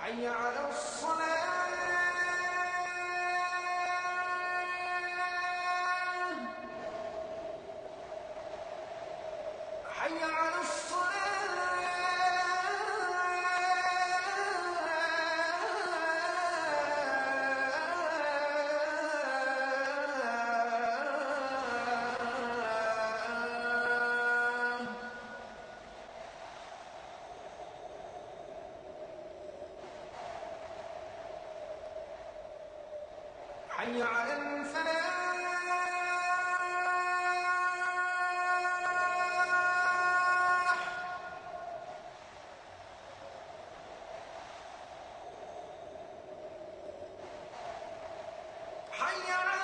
حي على الصلاة حي على حي على الفلاح حي على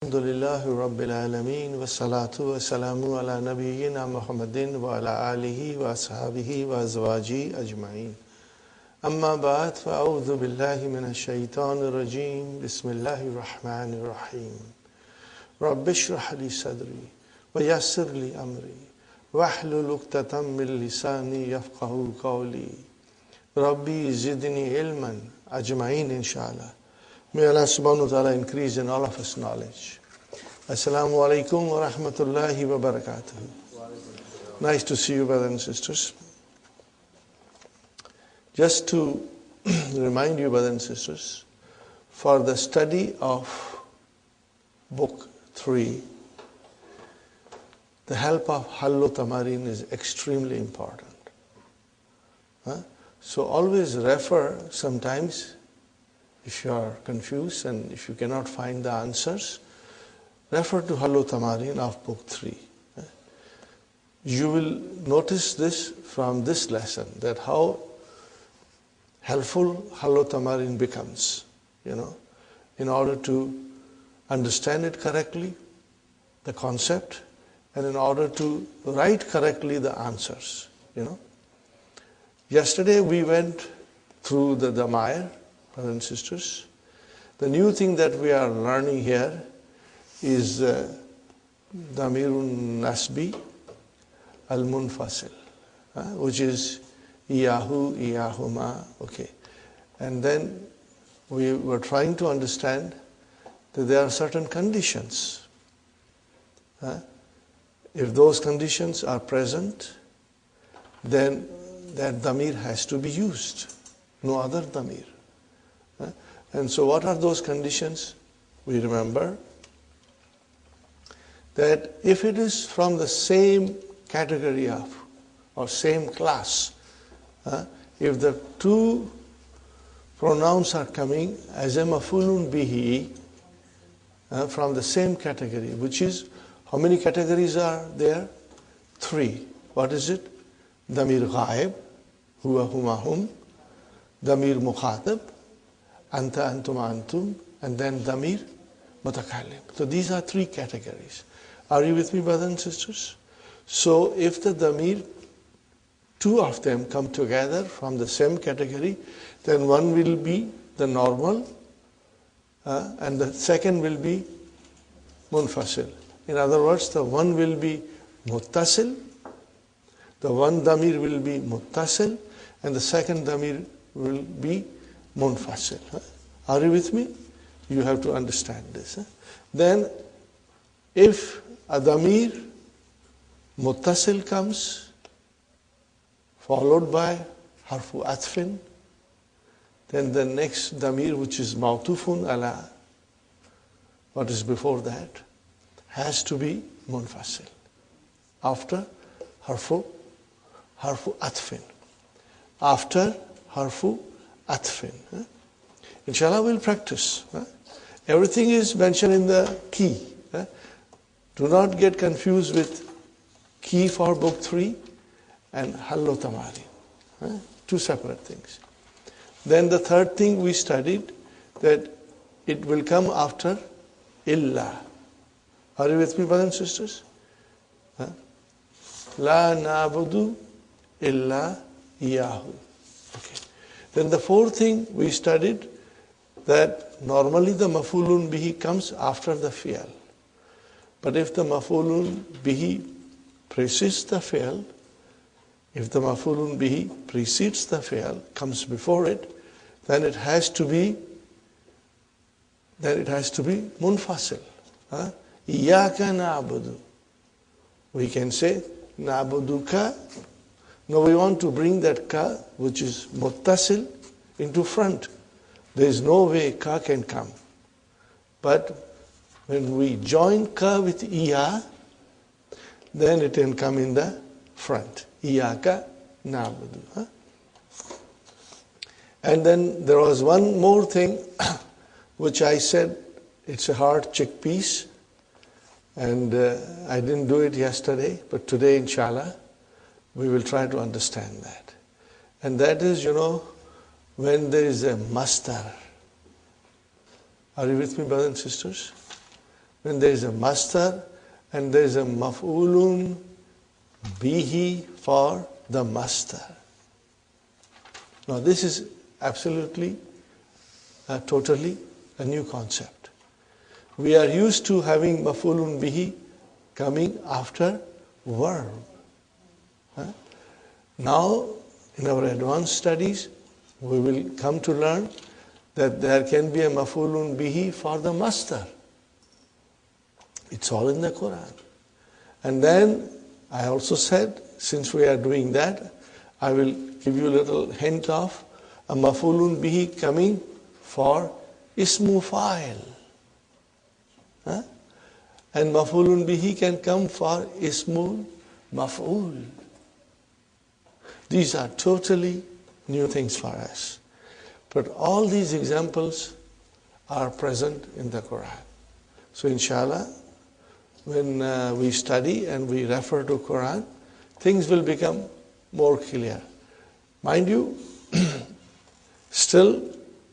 Alhamdulillahi Rabbil Alameen wa salatu wa salamu ala nabiyyina Muhammadin wa ala alihi wa ashabihi wa azwaji ajma'in. Amma ba'd, fa'udhu billahi minash shaitanir rajim. Bismillahir rahmanir rahim. Rabbi shrah li sadri wa yassir li amri wahlul 'uqdatam min lisani yafqahu qawli. Rabbi zidni ilman ajma'in inshallah. May Allah subhanahu wa ta'ala increase in all of us knowledge. Assalamu alaikum wa rahmatullahi wa barakatuh. Nice to see you, brothers and sisters. Just to remind you, brothers and sisters, for the study of book 3, the help of Hallu Tamarin is extremely important. So always refer sometimes. If you are confused and if you cannot find the answers, refer to Hallu Tamarin of book 3. You will notice this from this lesson, that how helpful Hallu Tamarin becomes, in order to understand it correctly, the concept, and in order to write correctly the answers, Yesterday we went through the Damair, brothers and sisters. The new thing that we are learning here is Damirun Nasbi Al-Munfasil, which is Iyahu, Iyahuma, okay. And then we were trying to understand that there are certain conditions. If those conditions are present, then that Damir has to be used, no other Damir. And so what are those conditions? We remember that if it is from the same category of, or same class, if the two pronouns are coming as a maf'ulun bihi from the same category, which is, how many categories are there? 3. What is it? Damir ghaib, huwa huma hum, damir mukhatab, anta antuma antum, and then damir mutakallim. So these are 3 categories. Are you with me, brothers and sisters? So if the damir, 2 of them come together from the same category, then one will be the normal and the second will be munfasil. In other words, the one will be muttasil, the one damir will be muttasil, and the second damir will be munfasil. Are you with me? You have to understand this. Then if a damir muttasil comes followed by harfu atfin, then the next damir, which is ma'tufun ala what is before that, has to be munfasil after harfu atfin. After harfu atfin. Inshallah, we'll practice. Everything is mentioned in the key. Do not get confused with key for book 3 and hallo tamarin. 2 separate things. Then the third thing we studied, that it will come after illa. Are you with me, brothers and sisters? La na'budu illa iyahu. Okay. Then the fourth thing we studied, that normally the maf'ulun bihi comes after the fi'al. But if the maf'ulun bihi precedes the fi'al, if the maf'ulun bihi precedes the fi'al, comes before it, then it has to be munfasil. Iyaka na'budu. We can say na'buduka. Now we want to bring that ka, which is muttasil, into front. There is no way ka can come. But when we join ka with iya, then it can come in the front. Iyaka na'budu. And then there was one more thing which I said, it's a hard chickpeas, and I didn't do it yesterday, but today inshallah we will try to understand that. And that is, when there is a masdar. Are you with me, brothers and sisters? When there is a masdar and there is a maf'ulun bihi for the masdar. Now this is absolutely, totally a new concept. We are used to having maf'ulun bihi coming after verb. Now, in our advanced studies, we will come to learn that there can be a maf'ulun bihi for the masdar. It's all in the Quran. And then I also said, since we are doing that, I will give you a little hint of a maf'ulun bihi coming for ismu fa'il. And maf'ulun bihi can come for ismul maf'ul. These are totally new things for us. But all these examples are present in the Quran. So inshallah, when we study and we refer to Quran, things will become more clear. Mind you, still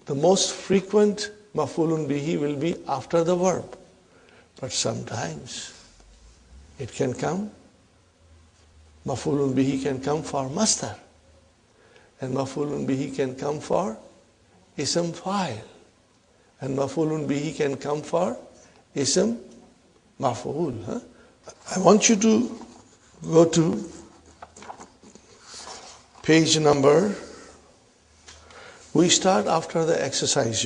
the most frequent maf'ulun bihi will be after the verb. But sometimes it can come, maf'ulun bihi can come for masdar. And maf'ulun bihi can come for ism fa'il. And maf'ulun bihi can come for ism maf'ul. I want you to go to page number. We start after the exercise,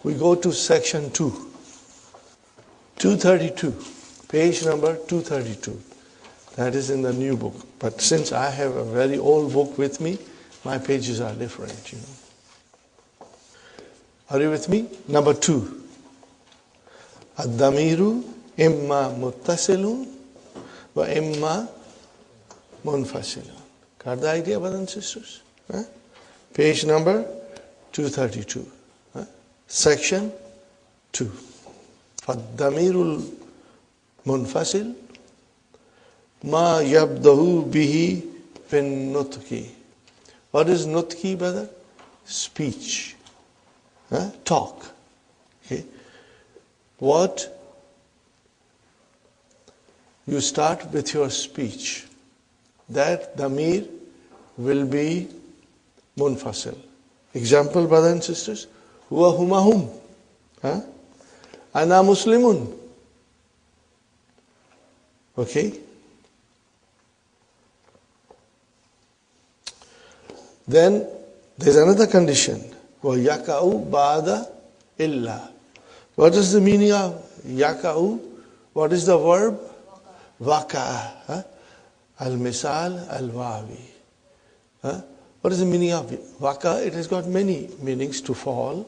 We go to section 2. 232. Page number 232. That is in the new book. But since I have a very old book with me, my pages are different, Are you with me? Number 2. Ad-damiru imma muttasilun wa imma munfasilun. Got the idea, brothers and sisters? Page number 232. Section 2. فالضمير المنفصل ما يبدأ به في النطق. What is nutki, brother? Speech. Talk. Okay. What? You start with your speech. That damir will be munfasil. Example, brothers and sisters. Huwa huma hum. Ana muslimun. Okay. Then there's another condition. وَيَكَأُ بَعْدَ إِلَّا. What is the meaning of yaka'u? What is the verb? Waka'a. Al-misal al-wawi. What is the meaning of waka? It has got many meanings: to fall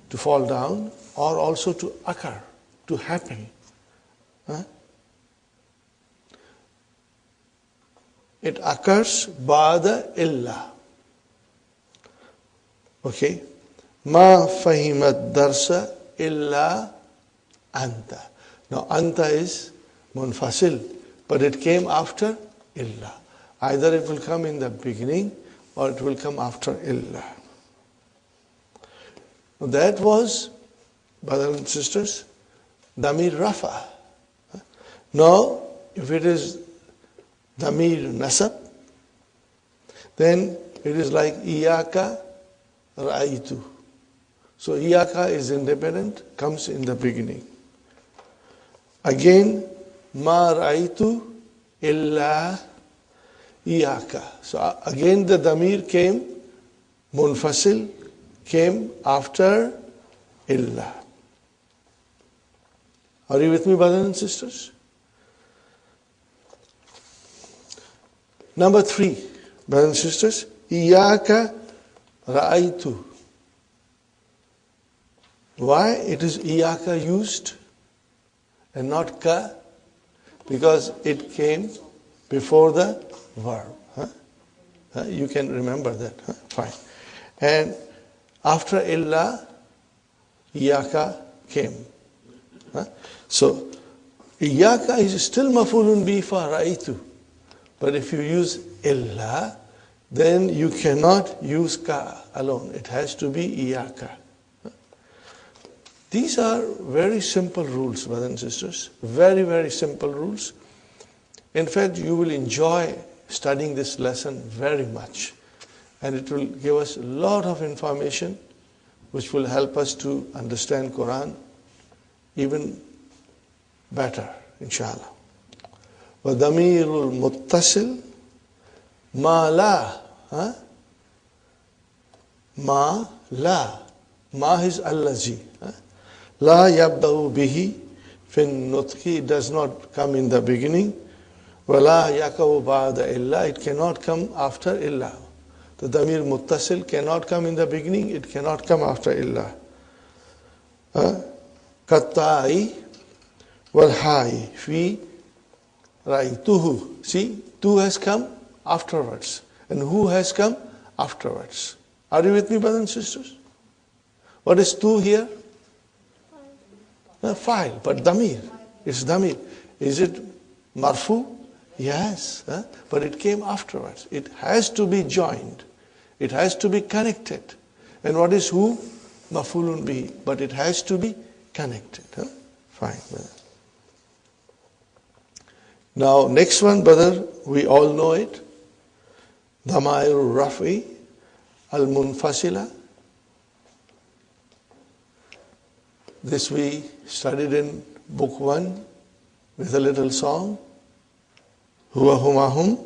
down, or also to occur, to happen. It occurs ba'da illa. Okay. Ma fahimat darsa illa anta. Now anta is munfasil, but it came after illa. Either it will come in the beginning or it will come after illa. Now that was, brothers and sisters, damir rafa. Now if it is damir nasab, then it is like iyaka ra'aytu. So iyaka is independent, comes in the beginning. Again, ma ra'aytu illa iyaka. So again the damir came, munfasil, came after illa. Are you with me, brothers and sisters? Number 3, brothers and sisters, iyaka ra'aytu. Why it is iyaka used and not ka? Because it came before the verb. You can remember that. Fine. And after illa, iyaka came. So iyaka is still mafulun bi for ra'aytu. But if you use illa, then you cannot use ka alone. It has to be iyaka. These are very simple rules, brothers and sisters. Very, very simple rules. In fact, you will enjoy studying this lesson very much. And it will give us a lot of information which will help us to understand Quran even better, inshallah. وَضَمِيرُ الْمُتَّصِلِ مَا لَا. Ma la. Ma is allazi. La yabda'u bihi fin nutqi. It does not come in the beginning. Wala yakaw ba'da illa. It cannot come after illa. The damir muttasil cannot come in the beginning. It cannot come after illa. Katta'i wal ha'i fi ra'ituhu. See, tu has come afterwards. And who has come afterwards. Are you with me, brothers and sisters? What is tu here? File, but damir. It's damir. Is it marfu? Yes. But it came afterwards. It has to be joined. It has to be connected. And what is who? Mafulun bihi. But it has to be connected. Fine, brother. Now, next one, brother, we all know it. Damair Rafi al-Munfasila. This we studied in book 1 with a little song. Huwa huma hum.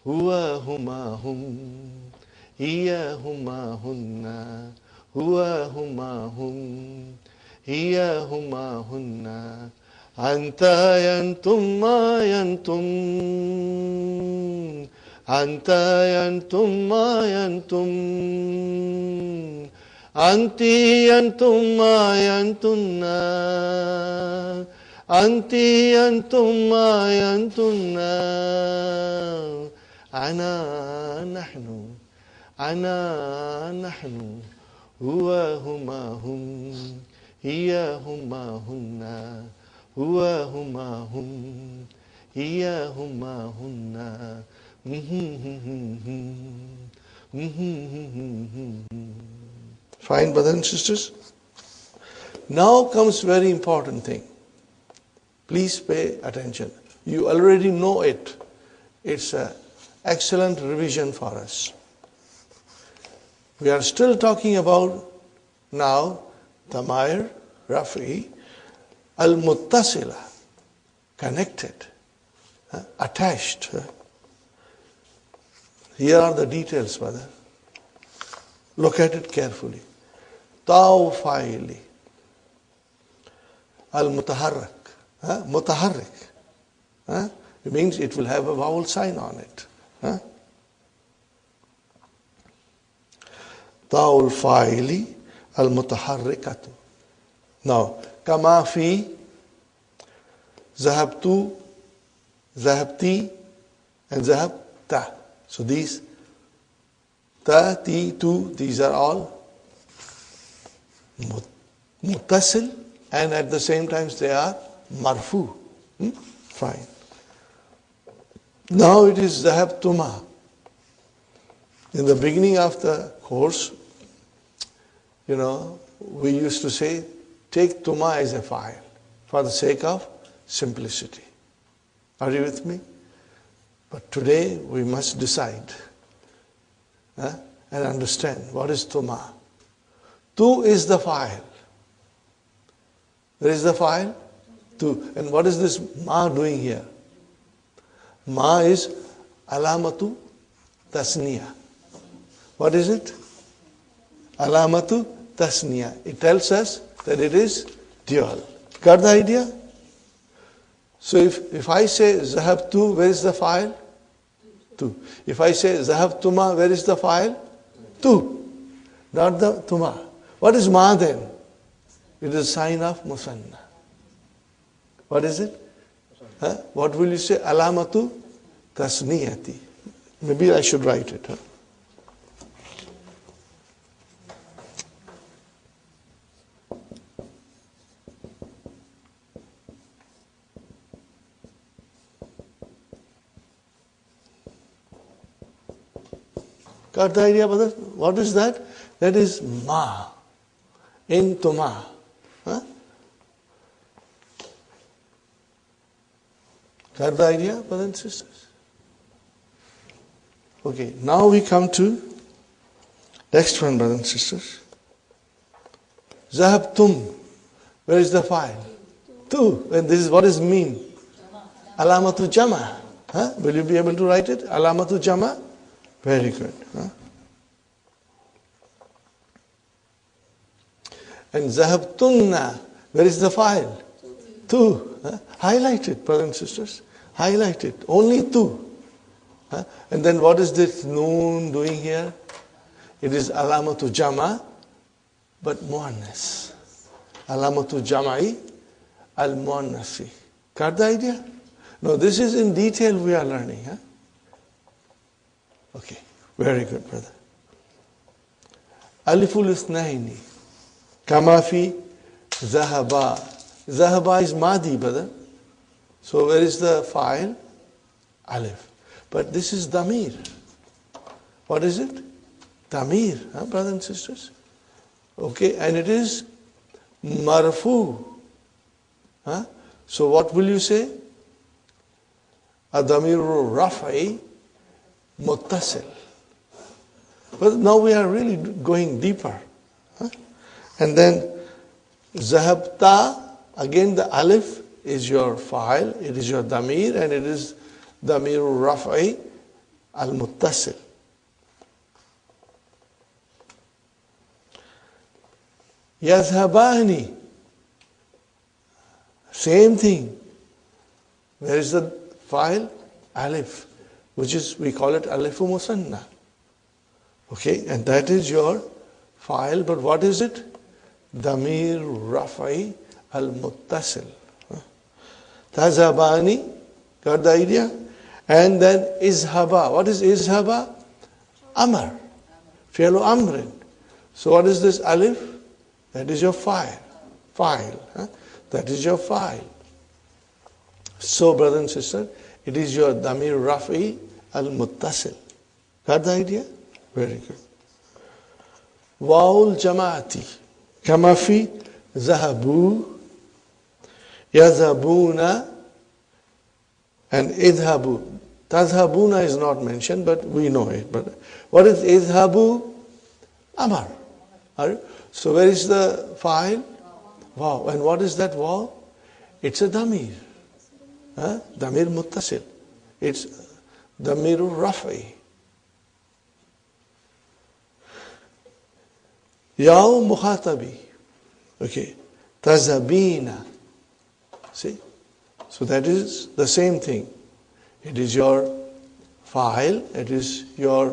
Huwa huma hum. Hiya huma hunna. Huwa huma hum. Hiya huma hunna. Anta yantum ma yantum. Anta yantum ma yantum. Anti yantum ma yantunna. Anti yantum ma yantunna. Ana nahnu. Ana nahnu, huwa huma hum, hiya huma hunna, huwa huma hum, hiya huma hunna. Fine, brothers and sisters. Now comes very important thing. Please pay attention. You already know it. It's an excellent revision for us. We are still talking about now Damair, Rafi, Al-Muttasila, connected, attached. Here are the details, brother. Look at it carefully. Tawfaili, Al-Mutaharrak, Mutaharrik. It means it will have a vowel sign on it. Ta'ul fa'ili al-mutaharrikatu. Now, kama fi, zahabtu, zahabti, and zahabta. So these ta, ti, tu, these are all muttasil, and at the same time they are marfu. Fine. Now it is zahabtuma. In the beginning of the course, we used to say, take tuma as a file for the sake of simplicity. Are you with me? But today we must decide and understand what is tuma. Tu is the file. Where is the file? Tu. And what is this ma doing here? Ma is alamatu tasniya. What is it? Alamatu tasniya. It tells us that it is dual. Got the idea? So if I say zahabtu, where is the file? Tu. If I say zahabtuma, where is the file? Tu. Not the tuma. What is ma then? It is a sign of musanna. What is it? What will you say? Alamatu tasniyati. Maybe I should write it. Got the idea, brother? What is that? That is ma. In tuma. Got the idea, brothers and sisters? Okay, now we come to next one, brothers and sisters. Zahabtum. Where is the file? Tu. And this is what does it mean? Alamatu jama. Will you be able to write it? Alamatu jama? Very good. And zahabtunna. Where is the file? Tu. Highlight it, brothers and sisters. Highlight it. Only tu. And then what is this noon doing here? It is alamatu jama, but muannas. Alamatu jama'i al-muannasi. Got the idea? No, this is in detail we are learning. Okay, very good, brother. Aliful ithnaini. Kama fi zahaba. Zahaba is madi, brother. So where is the file? Alif. But this is damir. What is it? Damir, brothers and sisters. Okay, and it is marfu. So what will you say? Adamiru raf'i muttasil. But now we are really going deeper. And then zahabta, again the alif is your file, it is your damir, and it is damiru raf'i al-muttasil. Yazhabani, same thing. Where is the file? Alif, which is, we call it alifu musanna. Okay, and that is your file, but what is it? Damir raf'i al-muttasil. Tazhabani, got the idea? And then izhaba. What is izhaba? Amar. Fi'lu amrin. So what is this alif? That is your file. That is your file. So, brother and sister, it is your damir rafi al-muttasil. Got the idea? Very good. Wa'ul jama'ati. Kama fi zahabu, yazhabuna, and idhabu. Tazhabuna is not mentioned, but we know it. But what is idhabu? Amar. So where is the file? Wow. And what is that wow? It's a damir. Damir muttasil. It's damirul rafi. Yaw mukhatabi. Okay. Tazabina. See? So that is the same thing. It is your file. It is your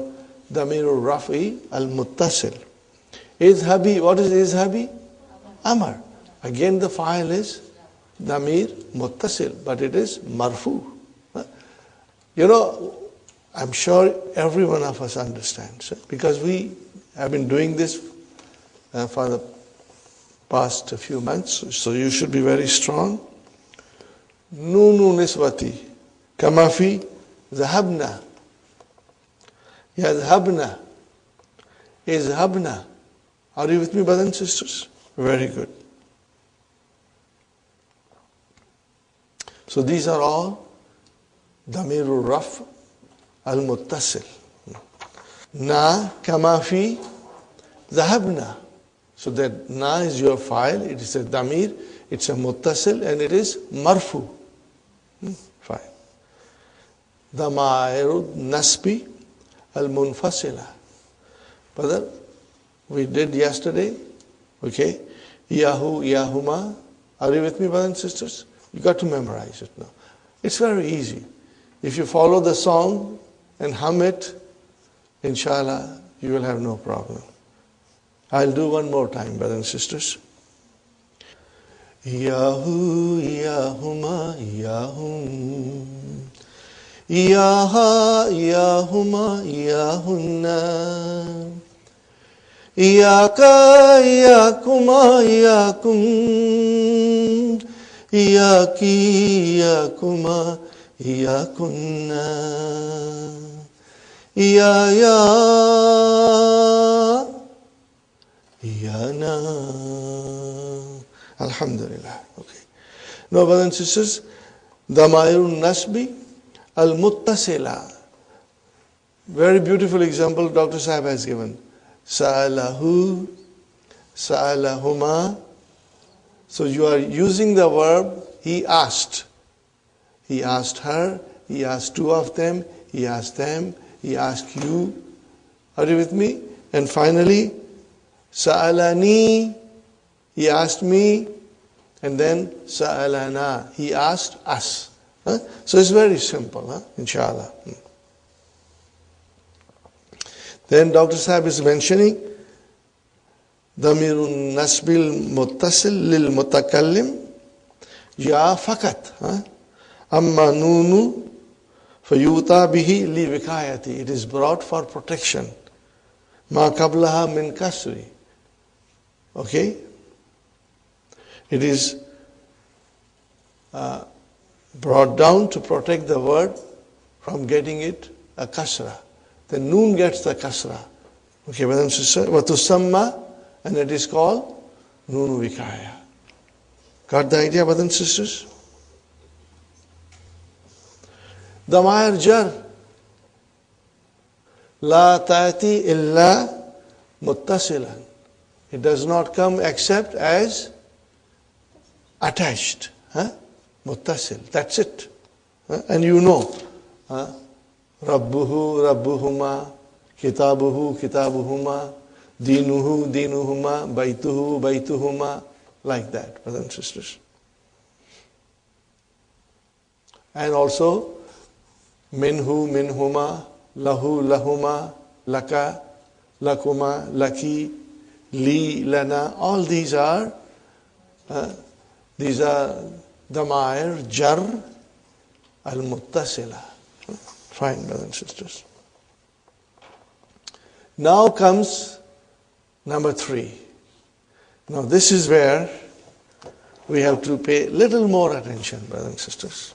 damirul rafi al-muttasil. Izhabi. What is izhabi? Amar. Again the file is damir muttasil, but it is marfu. You know, I'm sure every one of us understands, because we have been doing this for the past few months, so you should be very strong. Nunu niswati, kama fi zahabna, yazhabna, izhabna. Are you with me, brothers and sisters? Very good. So these are all damirul raf al-muttasil. Na kama fi zahabna. So that na is your file, it is a damir, it's a muttasil, and it is marfu. Fine. Damairu nasbi al-munfasila. Brother, we did yesterday, okay? Yahu, Yahuma. Are you with me, brothers and sisters? You got to memorize it now. It's very easy. If you follow the song and hum it, inshallah, you will have no problem. I'll do one more time, brothers and sisters. Yahu, Yahuma, Yahum. Yaha, Yahuma, Yahunna. Iyaka, Iyakuma, Iyakum. Iyaki, Iyakuma, Iyakunna. Iyaya, Iyana. Alhamdulillah. Okay. Now, brothers and sisters, Damairun Nasbi al-Muttasila. Very beautiful example Dr. Sahib has given. Sa'alahu, Sa'alahuma. So you are using the verb, he asked. He asked her, he asked two of them, he asked them, he asked you. Are you with me? And finally, Sa'alani, he asked me. And then Sa'alana, he asked us. So it's very simple, inshallah. Then Dr. Sahib is mentioning Damirun Nasbil Muttasil Lil Mutakallim Ya Fakat Amma Nunu Fayuta Bihi Li Vikayati. It is brought for protection. Ma Qablaha Min Kasri. Okay? It is brought down to protect the word from getting it a kasra. The noon gets the kasra. Okay, brothers and sisters. Watusamma, and it is called Nunu Vikaya. Got the idea, brothers and sisters? Damair jar. La ta'ati illa muttasilan. It does not come except as attached. Muttasil. That's it. And you know. Rabbuhu, Rabbuhuma, Kitabuhu, Kitabuhuma, Dinuhu, Dinuhuma, Baituhu, Baituhuma, like that, brothers and sisters. And also, Minhu, Minhuma, Lahu, Lahuma, Laka, Lakuma, Laki, Li, Lana, all these are Damair, Jar, Al-Muttasila. Fine, brothers and sisters. Now comes number 3. Now this is where we have to pay little more attention, brothers and sisters.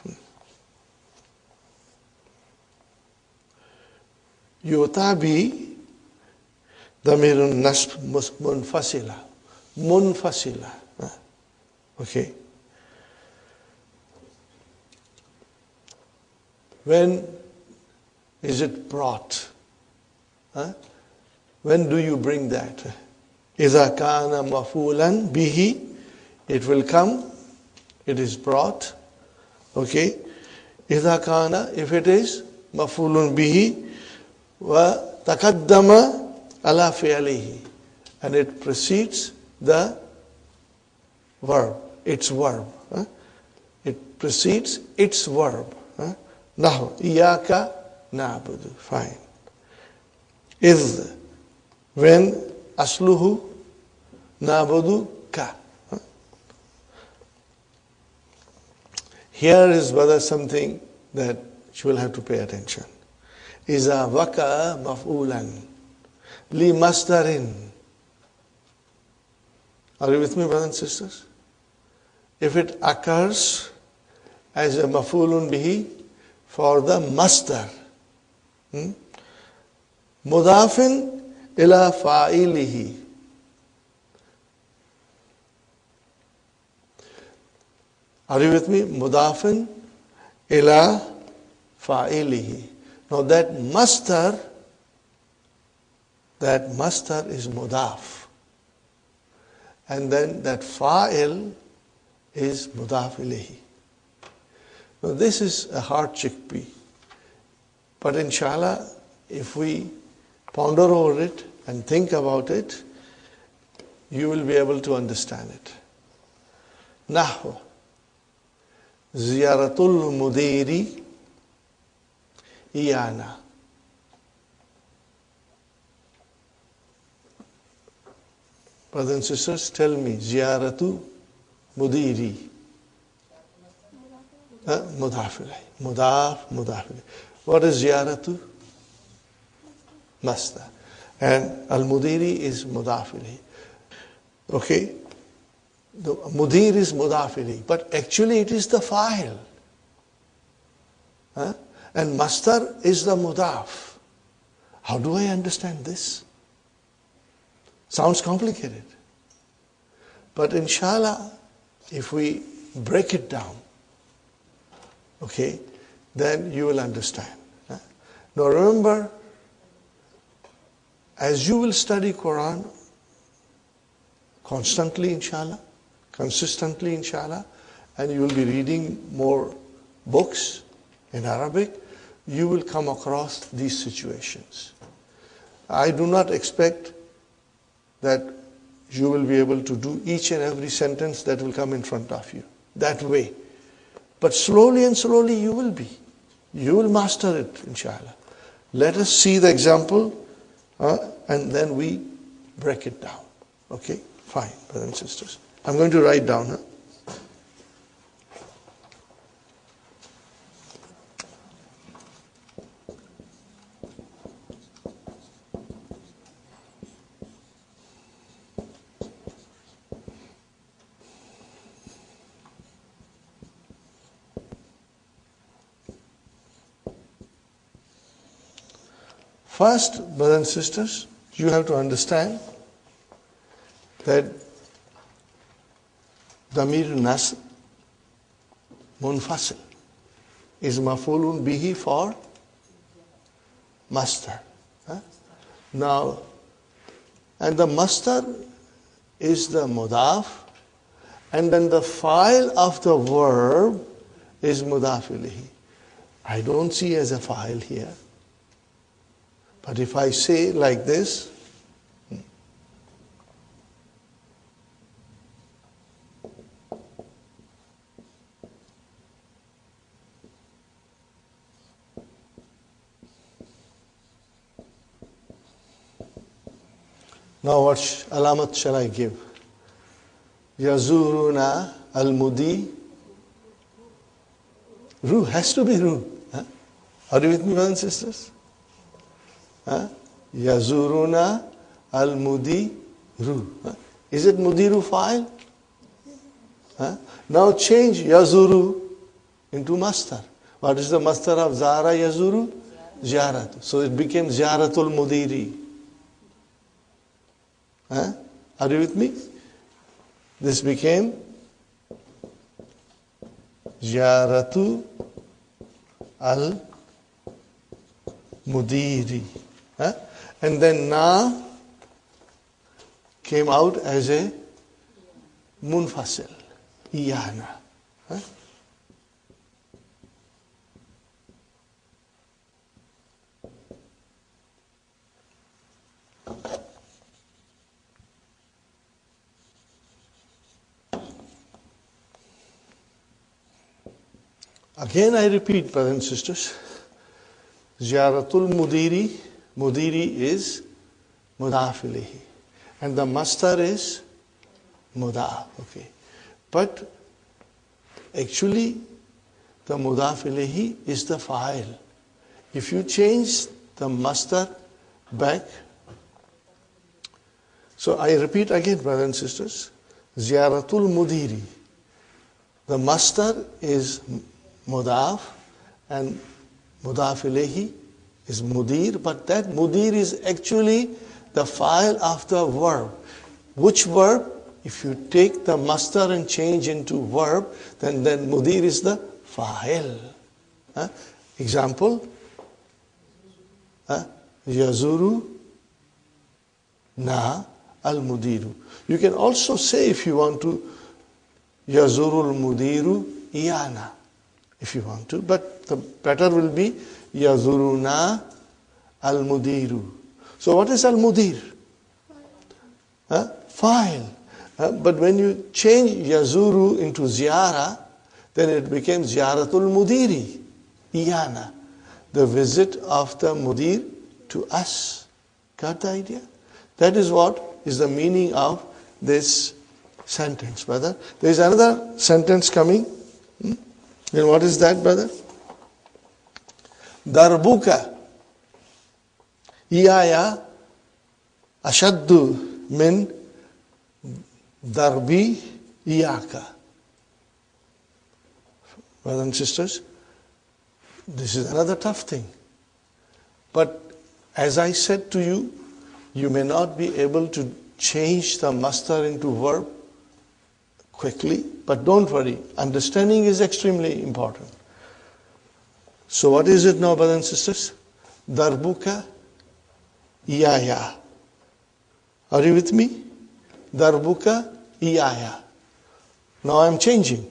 Yutabi damirun nasb munfasila. Munfasila. Okay. When is it brought? When do you bring that? إِذَا كَانَ مَفُولًا بِهِ, it will come, it is brought. Okay. إِذَا كَانَ, if it is مَفُولٌ بِهِ وَتَقَدَّمَ عَلَى فِعْلِهِ, and it precedes the verb, its verb. It precedes its verb. Now, إِيَّاكَ نَعْبُدُ. Fine. إِذْ, when asluhu nabudu ka. Here is whether something that you will have to pay attention. Iza waka maf'ulan li masdarin. Are you with me, brothers and sisters? If it occurs as a maf'ulun bihi for the masdar, mudafin ila fa'ilihi. Are you with me? Mudafin ila fa'ilihi. Now that masdar is mudaf. And then that fa'il is mudaf ilayhi. Now this is a hard chickpea. But inshallah, if we ponder over it and think about it, you will be able to understand it. Nahwa. Ziyaratul mudiri iyana. Brothers and sisters, tell me, ziyaratu mudiri. Mudaf ilayh. Mudaf. What is ziyaratu? Masdar. And al-mudiri is mudaf ilayh. Okay? The mudir is mudaf ilayh, but actually it is the fa'il. And masdar is the mudaf. How do I understand this? Sounds complicated. But inshallah, if we break it down, okay, then you will understand. Now remember, as you will study Quran constantly, inshallah, consistently, inshallah, and you will be reading more books in Arabic, you will come across these situations. I do not expect that you will be able to do each and every sentence that will come in front of you that way. But slowly and slowly you will be. You will master it, inshallah. Let us see the example and then we break it down. Okay? Fine, brothers and sisters. I'm going to write down. First, brothers and sisters, you have to understand that Damir Nasb Munfasil is maf'ulun bihi for masdar. Now, and the masdar is the mudaf, and then the fa'il of the verb is mudaf ilayhi. I don't see as a fa'il here. But if I say like this, now what alamat shall I give? Yazuruna al-mudi. Ru has to be ru. Are you with me, brothers and sisters? Yazuruna al-mudiru. Is it mudiru fa'il? Now change yazuru into mastar. What is the mastar of zara yazuru? Ziyarat. So it became ziyaratul mudiri. Are you with me? This became ziyaratu al mudiri. And then na came out as a munfasil. Iyana. Again I repeat, brothers and sisters, Ziyaratul Mudiri, Mudiri is Mudaf ilayhi. And the mastar is Mudaf, okay. But actually the Mudaf ilayhi is the fa'il. If you change the mastar back, so I repeat again, brothers and sisters, Ziyaratul Mudiri. The mastar is Mudaf and Mudaf ilayhi is Mudir, but that Mudir is actually the fa'il of the verb. Which verb? If you take the mastar and change into verb, then Mudir is the fa'il. Example, Yazuru na al-mudiru. You can also say, if you want to, Yazuru al-mudiru iyana, if you want to, but the better will be Yazuruna al-mudiru. So what is al-mudir? Fa'il. But when you change Yazuru into Ziyara, then it became Ziyaratul Mudiri, Iyana, the visit of the Mudir to us. Got the idea? That is what is the meaning of this sentence, brother. There is another sentence coming. And what is that, brother? Darbuka iyaya ashaddu min darbi iyaka. Brothers and sisters, this is another tough thing. But as I said to you, you may not be able to change the mastar into verb quickly, but don't worry, understanding is extremely important. So what is it now, brothers and sisters? Darbuka iyaya. Are you with me? Darbuka iyaya. Now I am changing.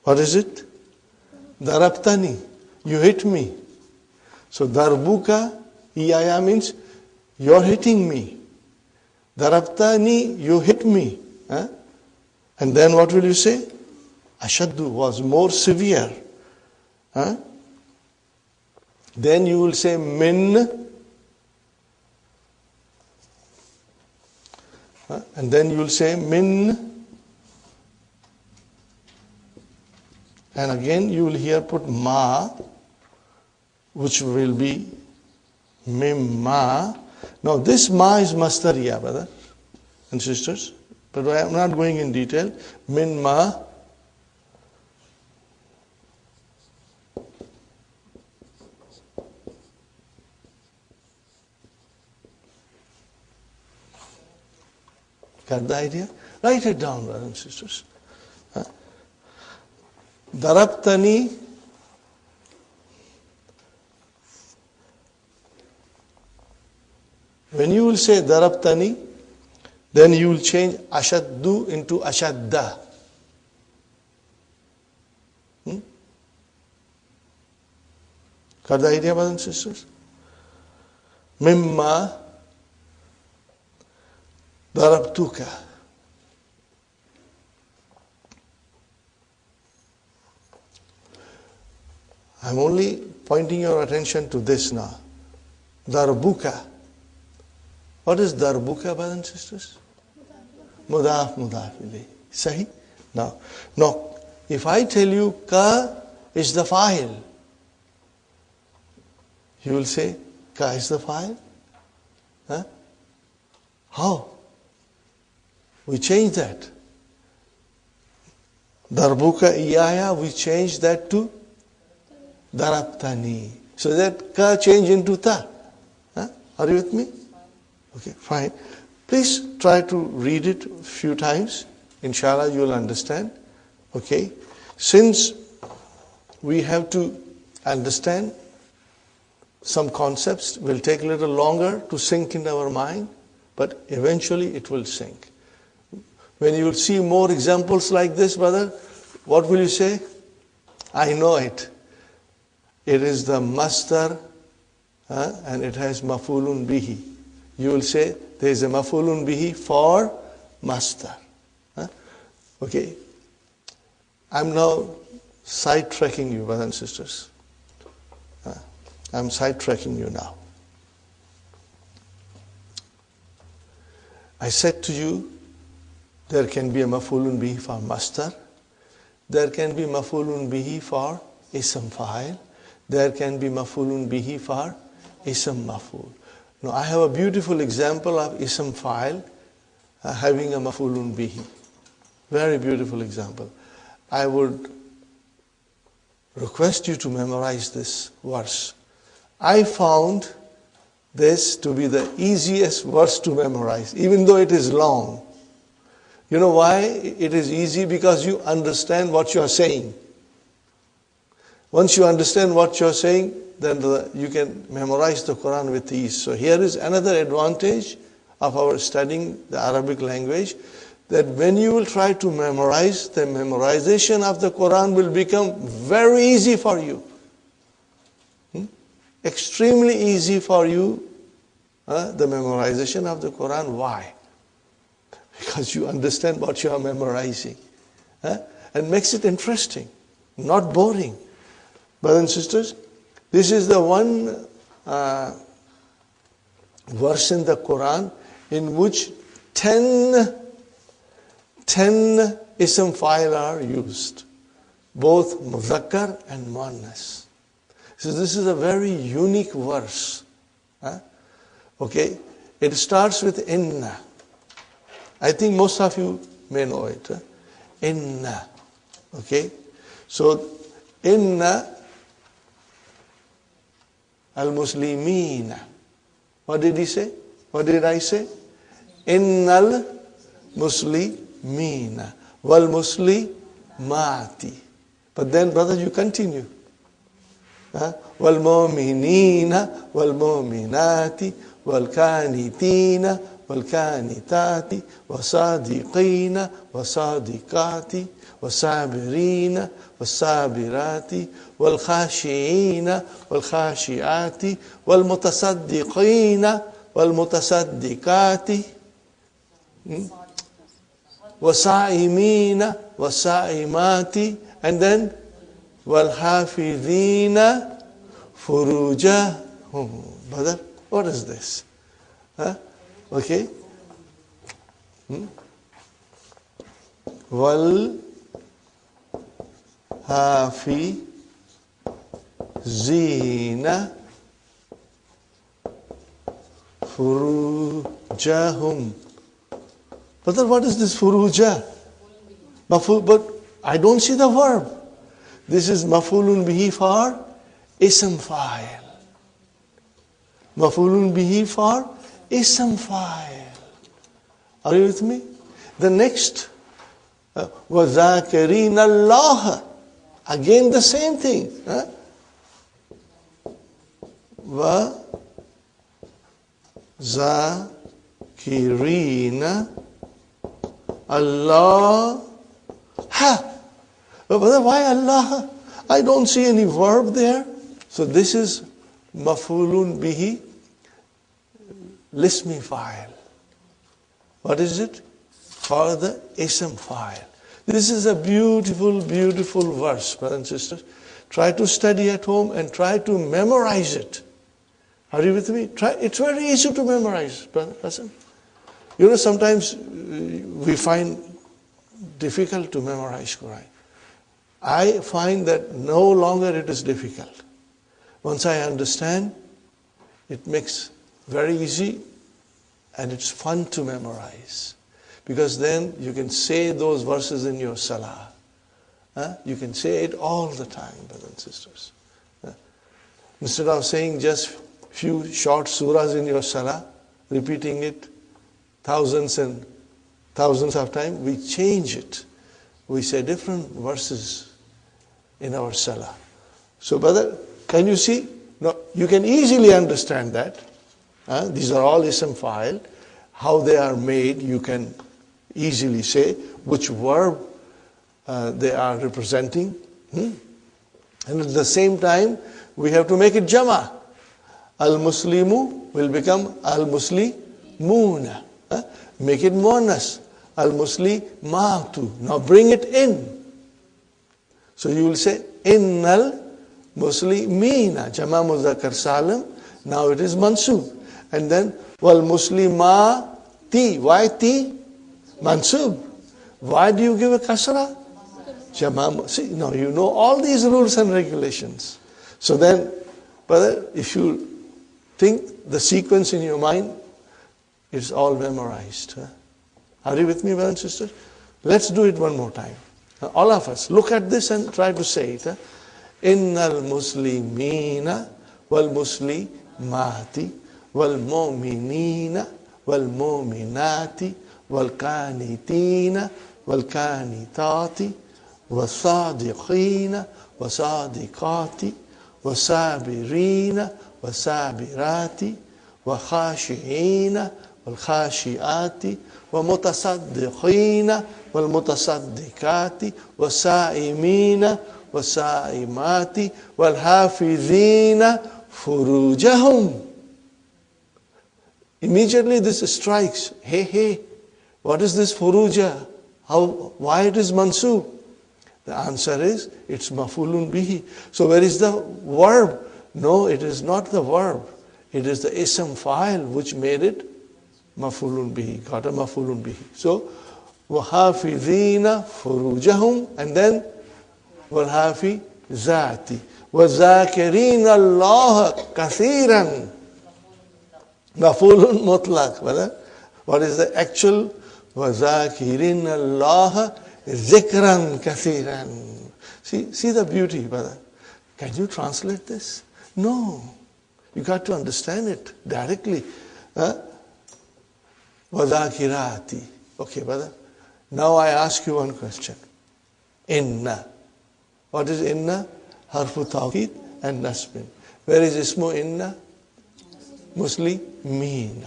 What is it? Darabtani. You hit me. So darbuka iyaya means you're hitting me. Darabtani, you hit me. And then what will you say? Ashaddu was more severe. Then you will say min. And then you will say min. And again you will here put ma, which will be mimma. Now this ma is masdariya, brother and sisters, but I am not going in detail. Min ma. Got the idea? Write it down, brothers and sisters. Darabtani when you will say darabtani, then you will change ashaddu into ashadda. Got the idea, brothers and sisters? Mimma darabtuka. I'm only pointing your attention to this now. Darbuka. What is darbuka, brothers and sisters? Mudaf, mudaf ilayhi. Sahi? Now, if I tell you ka is the fa'il, you will say ka is the fa'il? Huh? How? We change that. Darbuka iyaya, we change that to darabtani. So that ka change into ta. Huh? Are you with me? Okay, fine. Please try to read it a few times. Inshallah, you will understand. Okay? Since we have to understand some concepts, will take a little longer to sink in our mind, but eventually it will sink. When you will see more examples like this, brother, what will you say? I know it. It is the masdar, and it has maf'ulun bihi. You will say there is a maf'ulun bihi for masdar. Okay. I'm now sidetracking you, brothers and sisters. I'm sidetracking you now. I said to you, there can be a maf'ulun bihi for masdar. There can be maf'ulun bihi for ism fa'il. There can be maf'ulun bihi for ism maf'ul. Now I have a beautiful example of ism fa'il having a maf'ulun bihi. Very beautiful example. I would request you to memorize this verse. I found this to be the easiest verse to memorize, even though it is long. You know why it is easy? Because you understand what you are saying. Once you understand what you are saying, then you can memorize the Quran with ease. So here is another advantage of our studying the Arabic language, that when you will try to memorize, the memorization of the Quran will become very easy for you. Extremely easy for you, the memorization of the Quran. Why? Because you understand what you are memorizing. And makes it interesting, not boring. Brothers and sisters, this is the one verse in the Quran in which 10 ism fa'il are used, both mudhakkar and muannas. So this is a very unique verse. Okay, it starts with inna. I think most of you may know it. Inna. Okay, so inna al-muslimina. What did he say? What did I say? Innal muslimina wal muslimati. But then, brother, you continue. Wal mu'minina wal mu'minati wal kanitina wal kanitati wasadiqina wasadiqati wasabirina wasabirati wal khashiina wal khashiati wal mutasaddiqina wal mutasaddiqati wasaimina wasaimati, and then wal hafidhina furujahum. Brother, what is this? Okay. Wal hafizina furujahum. Brother, what is this furuja? But I don't see the verb. This is maf'ulun bihi for ism fa'il. Maf'ulun bihi for ism fa'il. Are you with me? The next, وَذَاكِرِينَ اللَّهَ. Again the same thing. وَذَاكِرِينَ Allah. But why Allah? I don't see any verb there. So this is maf'ulun bihi lismi fa'il. What is it? For the ism fa'il. This is a beautiful, beautiful verse, brothers and sisters. Try to study at home and try to memorize it. Are you with me? Try. It's very easy to memorize, brother Hassan. You know, sometimes we find difficult to memorize Quran. I find that no longer it is difficult. Once I understand, it makes very easy and it's fun to memorize. Because then you can say those verses in your salah. You can say it all the time, brothers and sisters. Instead of saying just few short surahs in your salah, repeating it thousands and thousands of times, we change it. We say different verses in our salah. So, brother, can you see? No, you can easily understand that. These are all ism fa'il. How they are made, you can easily say which verb they are representing. And at the same time, we have to make it jama. Al-Muslimu will become Al-Muslimuna. Make it muannas. Al-Muslimatu. Now bring it in. So you will say, Innal Muslimina. Jama Muzakkar Salim. Now it is mansub. And then, Wal Muslimati. Why ti? Mansub. Why do you give a kasra? Jama. See, now you know all these rules and regulations. So then, brother, if you think the sequence in your mind, it's all memorized. Are you with me, brothers and sisters? Let's do it one more time. All of us, look at this and try to say it. Innal Muslimina wal Muslimati wal Mu'minina wal Mu'minati wal Qanitina wal Qanitati wal Sadiqina wal Sadiqati wal Sabirina wal Sabirati wal Khashi'ina wal Khashi'ati ومتصدقين والمتصدقات والصائمين والصائمات والحافظين فروجهم. Immediately this strikes. Hey, what is this furuja? Why it is mansub? The answer is, it's mafulun bihi. So where is the verb? No, it is not the verb. It is the ism fa'il which made it mafulun bihi, got a mafulun bihi. So, وَحَافِظِينَ فُرُوجَهُمْ and then وَالْحَافِظَاتِ وَذَاكِرِينَ اللَّهَ كَثِيرًا mafulun mutlaq. What is the actual? وَذَاكِرِينَ اللَّهَ ذِكْرًا كَثِيرًا. See the beauty, brother. Can you translate this? No. You got to understand it directly. وَذَاكِرَاتِ. Okay, brother. Now I ask you one question. Inna. What is inna? Harfu tawqid and nasbin. Where is ismu inna? Muslimeen.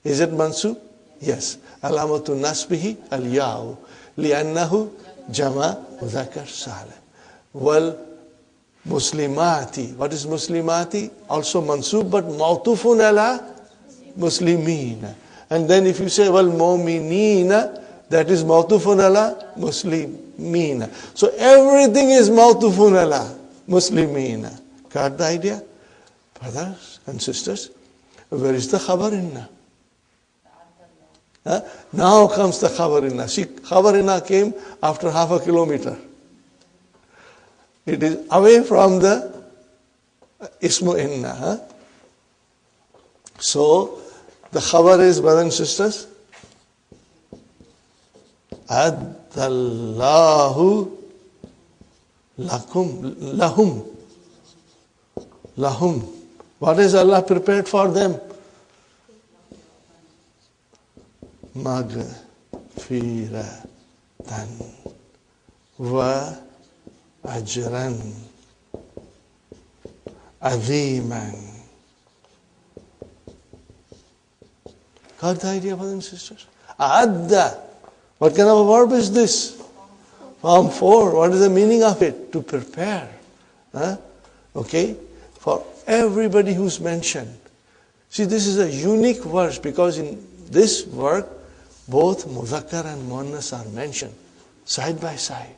Is it mansub? Yes. Alamatu nasbihi al-ya'u. Li'annahu jama mudhakkar salim. Wal muslimati. What is muslimati? Also mansub, but mawtufun ala muslimeen. And then if you say, wal mu'minina, that is mawtufun ala muslimina. So everything is mawtufun ala muslimina. Got the idea? Brothers and sisters, where is the khabar inna? Now comes the khabar inna. See, khabar inna came after half a kilometer. It is away from the ismu inna. So, the khabar is, brothers and sisters, Addallahu lahum. What is Allah prepared for them? Maghfiratan wa ajran aziman. Got the idea, brothers and sisters? Adda. What kind of a verb is this? Form 4. What is the meaning of it? To prepare. Okay? For everybody who's mentioned. See, this is a unique verse because in this work, both Mudhakkar and Muannas are mentioned side by side.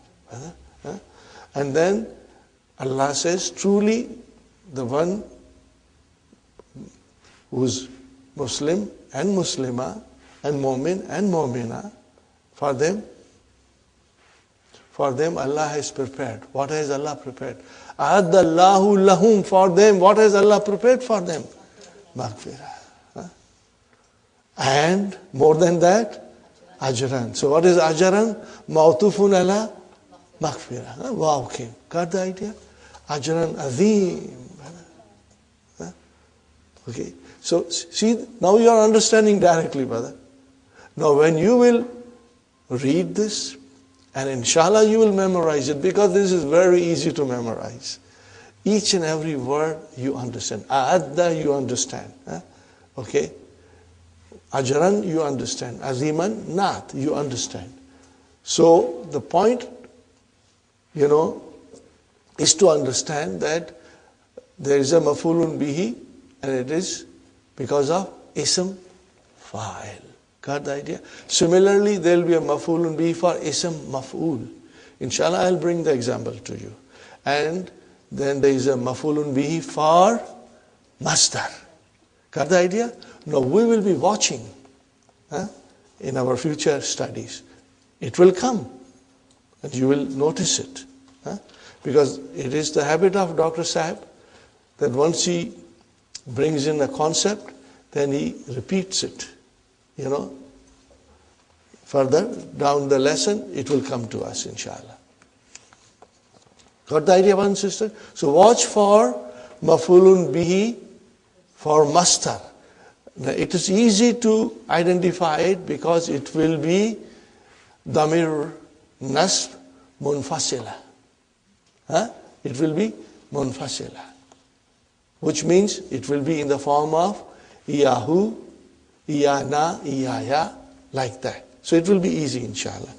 And then Allah says, truly the one who's Muslim and Muslimah and Mu'min and Mu'minah, for them Allah has prepared. What has Allah prepared? A'addallahu lahum, for them. What has Allah prepared for them? Maghfirah. And more than that, ajran. So what is ajran? Ma'tufun ala maghfirah. Wow, okay. Got the idea? Ajran azim. Okay. So see, now you are understanding directly, brother. Now when you will read this, and inshallah you will memorize it, because this is very easy to memorize. Each and every word you understand. A'adda you understand. Okay. Ajran you understand. Aziman not you understand. So the point, is to understand that there is a maf'ulun bihi, and it is because of ism fa'il. Got the idea? Similarly, there will be a maf'ulun bihi for ism maf'ul. Inshallah, I'll bring the example to you. And then there is a maf'ulun bihi for masdar. Got the idea? Now we will be watching in our future studies. It will come and you will notice it. Because it is the habit of Dr. Sahib that once he brings in a concept, then he repeats it. Further down the lesson, it will come to us, inshallah. Got the idea, one sister? So watch for maf'ulun bihi for masdar. Now it is easy to identify it because it will be damir nasb munfasila. It will be munfasila, which means it will be in the form of iyahu, iyana, iyaya, like that. So it will be easy, inshallah.